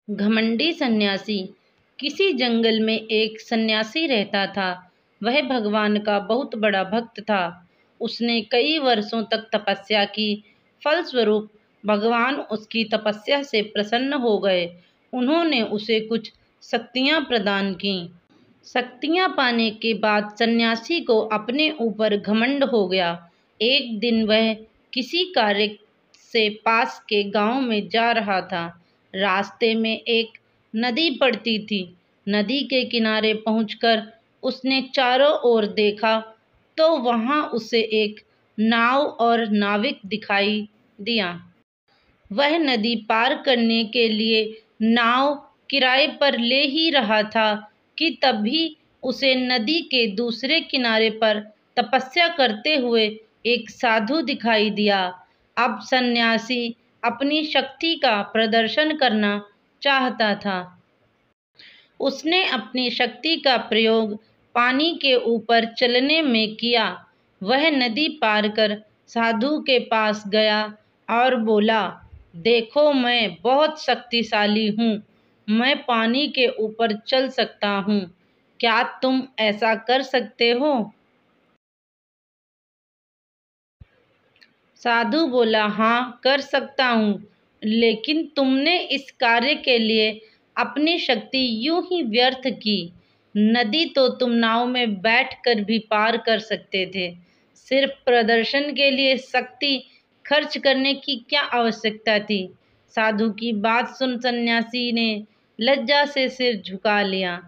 घमंडी सन्यासी। किसी जंगल में एक सन्यासी रहता था। वह भगवान का बहुत बड़ा भक्त था। उसने कई वर्षों तक तपस्या की। फलस्वरूप भगवान उसकी तपस्या से प्रसन्न हो गए। उन्होंने उसे कुछ शक्तियां प्रदान की। शक्तियां पाने के बाद सन्यासी को अपने ऊपर घमंड हो गया। एक दिन वह किसी कार्य से पास के गांव में जा रहा था। रास्ते में एक नदी पड़ती थी। नदी के किनारे पहुंचकर उसने चारों ओर देखा तो वहां उसे एक नाव और नाविक दिखाई दिया। वह नदी पार करने के लिए नाव किराए पर ले ही रहा था कि तभी उसे नदी के दूसरे किनारे पर तपस्या करते हुए एक साधु दिखाई दिया। अब सन्यासी अपनी शक्ति का प्रदर्शन करना चाहता था। उसने अपनी शक्ति का प्रयोग पानी के ऊपर चलने में किया। वह नदी पार कर साधु के पास गया और बोला, देखो, मैं बहुत शक्तिशाली हूँ। मैं पानी के ऊपर चल सकता हूँ। क्या तुम ऐसा कर सकते हो? साधु बोला, हाँ, कर सकता हूँ, लेकिन तुमने इस कार्य के लिए अपनी शक्ति यूं ही व्यर्थ की। नदी तो तुम नाव में बैठकर भी पार कर सकते थे। सिर्फ प्रदर्शन के लिए शक्ति खर्च करने की क्या आवश्यकता थी? साधु की बात सुन सन्यासी ने लज्जा से सिर झुका लिया।